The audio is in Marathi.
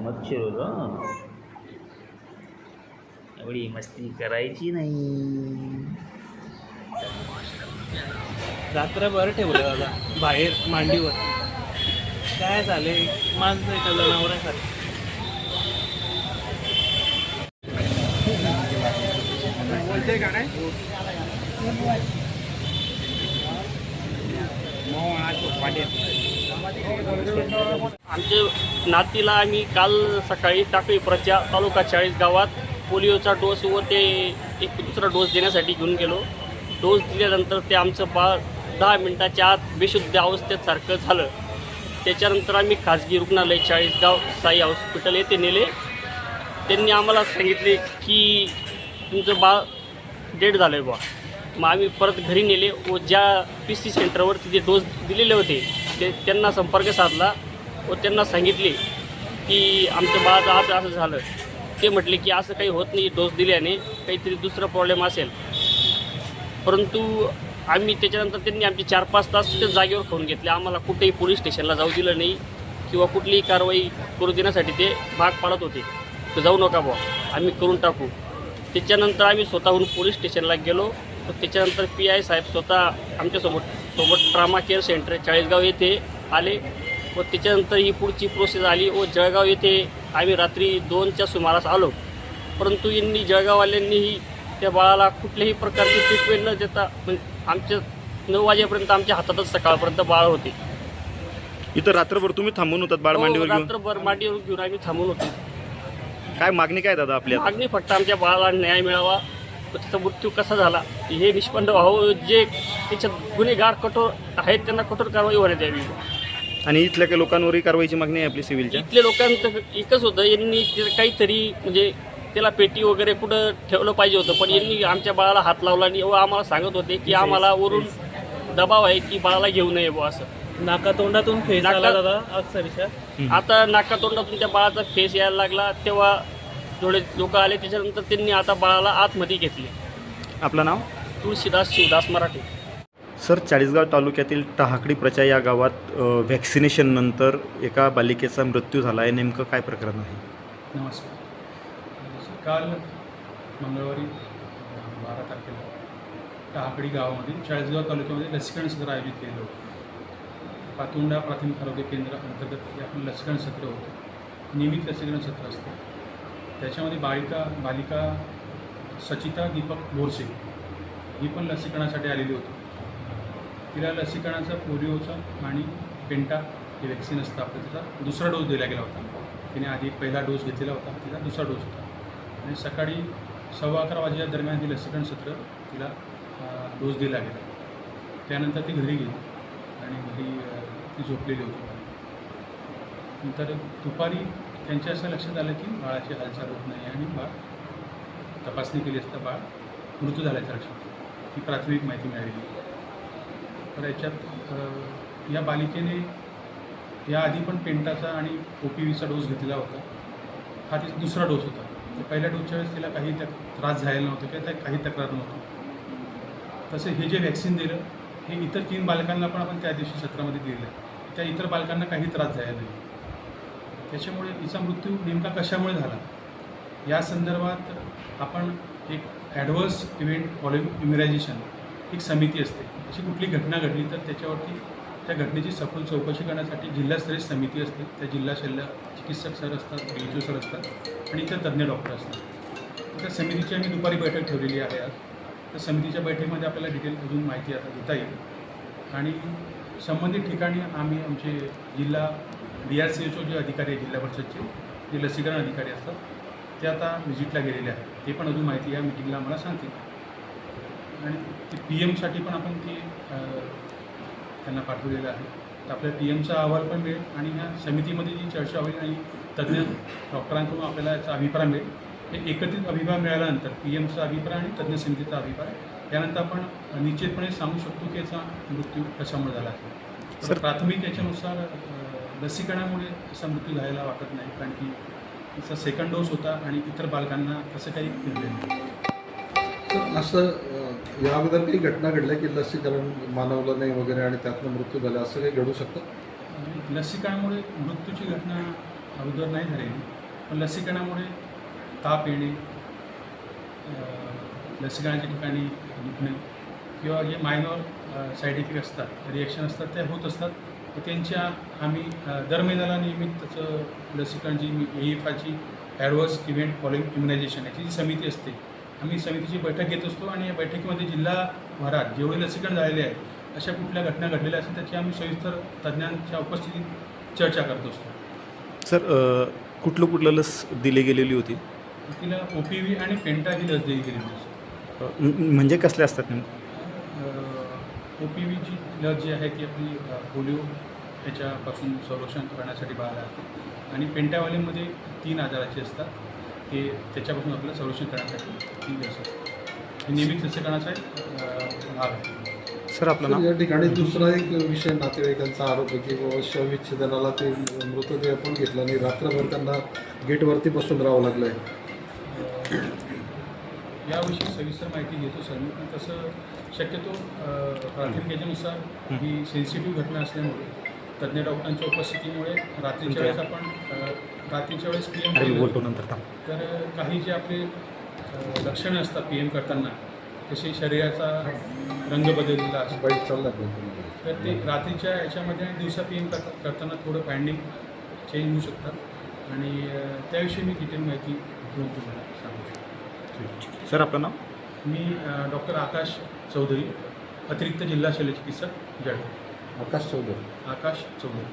मच्छर होतं, एवढी मस्ती करायची नाही. रात्रभर ठेवलं दादा बाहेर मांडीवर. काय झाले माणसं एका जनावरांसारखं. बोलते का नाही आमच्या नातीला आम्ही काल सकाळी टाकळीपुराच्या तालुका 40 गावात पोलिओचा डोस व ते एक दुसरा डोस देण्यासाठी घेऊन गेलो. डोस दिल्यानंतर ते आमचं बाळ 10 मिनिटाच्या आत बेशुद्ध अवस्थेत सारखं झालं. त्याच्यानंतर आम्ही खाजगी रुग्णालय 40 गाव साई हॉस्पिटल येथे नेले. त्यांनी आम्हाला सांगितले की तुमचं बाळ डेड झालं आहे बा. मग आम्ही परत घरी नेले व ज्या PC सेंटरवर तिथे डोस दिलेले होते त्यांना संपर्क साधला व त्यांना सांगितले की आमचं बाळाचं असं असं झालं. ते म्हटले की असं काही होत नाही, डोस दिल्याने काहीतरी दुसरा प्रॉब्लेम असेल. परंतु आम्ही त्याच्यानंतर त्यांनी आमचे 4-5 तास त्या जागेवर खाऊन घेतले. आम्हाला कुठेही पोलीस स्टेशनला जाऊ दिलं नाही किंवा कुठलीही कारवाई करू देण्यासाठी ते भाग पाडत होते. तर जाऊ नका बुवा, आम्ही करून टाकू. त्याच्यानंतर आम्ही स्वतःहून पोलीस स्टेशनला गेलो. त्याच्यानंतर PI साहेब स्वतः आमच्यासोबत ट्रामा केअर सेंटर 40 गाव येथे आले व त्याच्यानंतर ही पुढची प्रोसेस आली व जळगाव येथे आम्ही रात्री 2च्या सुमारास आलो. परंतु यांनी जळगाववाल्यांनीही त्या बाळाला कुठल्याही प्रकारची ट्रीटमेंट न देता आमच्या 9 वाजेपर्यंत आमच्या हातातच सकाळपर्यंत बाळ होते. इथं रात्रभर तुम्ही थांबून होतात बाळ मांडीवर घेऊन? रात्रभर मांडीवर घेऊन आम्ही थांबून होतो. काय मागणी काय दादा आपल्या? मागणी फक्त आमच्या बाळाला न्याय मिळावा, त्याचा मृत्यू कसा झाला हे निष्पन्न व्हावं. जे त्याच्यात गुन्हेगार कठोर आहेत त्यांना कठोर कारवाई होण्यात यावी. आणि इथल्या काही लोकांवरही कारवाईची मागणी आहे आपली सिव्हिलच्या? इथल्या लोकांचं एकच होतं, यांनी काहीतरी म्हणजे त्याला पेटी वगैरे कुठं ठेवलं पाहिजे होतं, पण यांनी आमच्या बाळाला हात लावला नाही व आम्हाला सांगत होते की आम्हाला वरून दबाव आहे की बाळाला घेऊ नये बुवा असं. नाकातोंडातून फेस आला दादा अक्षरशः. आता नाकातोंडातून त्या बाळाचा फेस यायला लागला तेव्हा थोडे लोक आले. त्याच्यानंतर त्यांनी आता बाळाला आतमध्ये घेतले. आपलं नाव? तुळशीदास शिवदास मराठे. सर, 40 तालुक्यातील टाहाकडी प्रचा या गावात व्हॅक्सिनेशननंतर एका बालिकेचा मृत्यू झाला आहे. नेमकं काय प्रकरण आहे? नमस्कार. काल मंगळवारी 12 तारखेला टाहाकडी गावामध्ये 40 तालुक्यामध्ये लसीकरण सत्र आयोजित केलं होतं. पातुंडा प्राथमिक आरोग्य केंद्र अंतर्गत हे आपलं लसीकरण सत्र होतं. नियमित लसीकरण सत्र असतं. त्याच्यामध्ये बालिका सचिता दीपक बोरसे ही पण लसीकरणासाठी आलेली होती. तिला लसीकरणाचा पोलिओचा आणि पेंटा हे वॅक्सिन असतं आपलं, त्याचा दुसरा डोस दिला गेला होता. तिने आधी पहिला डोस घेतलेला होता, तिला दुसरा डोस होता. आणि सकाळी 11:15 वाजेच्या दरम्यान हे लसीकरण सत्र तिला डोस दिला गेला. त्यानंतर ती घरी गेली आणि घरी ती झोपलेली होती. नंतर दुपारी त्यांच्या असं लक्षात आलं की बाळाची हालचाल होत नाही आणि बाळ तपासणी केली असता बाळ मृत्यू झाल्याचं लक्षात आलं. ही प्राथमिक माहिती मिळालेली. तर याच्यात या बालिकेने याआधी पण पेंटाचा आणि OPVचा डोस घेतलेला होता. हा तिचा दुसरा डोस होता. तर पहिल्या डोसच्या वेळेस तिला काही त्रास झालेला नव्हता किंवा त्या काही तक्रार नव्हती. तसे हे जे वॅक्सिन दिलं हे इतर 3 बालकांना पण आपण त्या दिवशी सत्रामध्ये दिलेलं आहे. त्या इतर बालकांना काही त्रास झाला नाही. त्याच्यामुळे हिचा मृत्यू नेमका कशामुळे झाला या संदर्भात आपण एक ॲडव्हर्स इव्हेंट फॉलोइंग इम्युनायझेशन एक समिती असते. अशी कुठली घटना घडली तर त्याच्यावरती त्या घटनेची सखोल चौकशी करण्यासाठी जिल्हास्तरीय समिती असते. त्या जिल्हा शल्य चिकित्सक सर असतात, BHO सर असतात आणि इतर तज्ज्ञ डॉक्टर असतात. त्या समितीची आम्ही दुपारी बैठक ठेवलेली आहे आज. त्या समितीच्या बैठकीमध्ये आपल्याला डिटेल अजून माहिती आता घेता येईल आणि संबंधित ठिकाणी आम्ही आमचे जिल्हा DRCHO जे अधिकारी आहे जिल्हा परिषदचे जे लसीकरण अधिकारी असतात ते आता व्हिजिटला गेलेले आहेत. ते पण अजून माहिती या मिटिंगला आम्हाला सांगतील. आणि ते PM साठी पण आपण ते त्यांना पाठवलेलं आहे. तर आपल्या PMचा अहवाल पण मिळेल आणि ह्या समितीमध्ये जी चर्चा होईल आणि तज्ज्ञ डॉक्टरांकडून आपल्याला याचा अभिप्राय मिळेल हे एकत्रित अभिप्राय मिळाल्यानंतर PM चा अभिप्राय आणि तज्ज्ञ समितीचा अभिप्राय यानंतर आपण निश्चितपणे सांगू शकतो की याचा मृत्यू कशामुळे झाला आहे. तर प्राथमिक याच्यानुसार लसीकरणामुळे असा मृत्यू झालेला वाटत नाही, कारण की तिचा सेकंड डोस होता आणि इतर बालकांना तसं काही घडलेलं नाही. तर असं या अगोदर काही घटना घडल्या की लसीकरण मानवलं नाही वगैरे आणि त्यातनं मृत्यू झाला, असं काही घडू शकतं? आणि लसीकरणामुळे मृत्यूची घटना अगोदर नाही झालेली, पण लसीकरणामुळे ताप येणे, लसीकरणाच्या ठिकाणी दुखणे किंवा जे मायनॉर साईड इफेक्ट असतात, रिॲक्शन असतात, त्या होत असतात. तर त्यांच्या आम्ही दर महिन्याला नियमित त्याचं लसीकरण जी AIFAची ॲडव्हर्स इव्हेंट फॉलोइंग इम्युनायझेशन याची जी समिती असते, आम्ही समितीची बैठक घेत असतो आणि या बैठकीमध्ये जिल्हाभरात जेवढे लसीकरण झालेले आहे अशा कुठल्या घटना घडलेल्या असतील त्याची आम्ही सविस्तर तज्ज्ञांच्या उपस्थितीत चर्चा करत असतो. सर कुठलं लस दिली गेलेली होती? तिला OPV आणि पेंटा ही लस दिली गेलेली असते. म्हणजे कसले असतात नेमकं? OPVची लस जी आहे ती आपली पोलिओ ह्याच्यापासून संरक्षण करण्यासाठी बाळाला असते आणि पेंटावालीमध्ये 3 आजाराचे असतात, ते त्याच्यापासून आपलं संरक्षण करण्यासाठी ती लस असते. ही नियमित लसीकरणाचा एक भाग आहे. सर आपलं नाव? या ठिकाणी दुसरा एक विषय नातेवाईकांचा आरोप आहे की बाबा शवविच्छेदनाला ते मृतदेह पण घेतला नाही, रात्रभर त्यांना गेटवरती बसून राहावं लागलं आहे. याविषयी सविस्तर माहिती घेतो सर मी, पण तसं शक्यतो प्राथमिक याच्यानुसार ही सेन्सिटिव्ह घटना असल्यामुळे तज्ज्ञ डॉक्टरांच्या उपस्थितीमुळे रात्रीच्या वेळेस आपण रात्रीच्या वेळेस PM अरे केलं. बोलतो नंतर थांब. तर काही जे आपले लक्षणं असतात PM करताना, तसे शरीराचा रंग बदललेला असतो, बाईक चालला पाहिजे. तर ते रात्रीच्या याच्यामध्ये आणि दिवसा PM करताना थोडं फाइंडिंग चेंज होऊ शकतात आणि त्याविषयी मी डिटेल माहिती घेऊन तुम्हाला सांगू शकतो. सर आपलं नाव? मी डॉक्टर आकाश चौधरी, अतिरिक्त जिल्हा शल्यचिकित्सक जळगाव. आकाश चौधरी. आकाश चौधरी.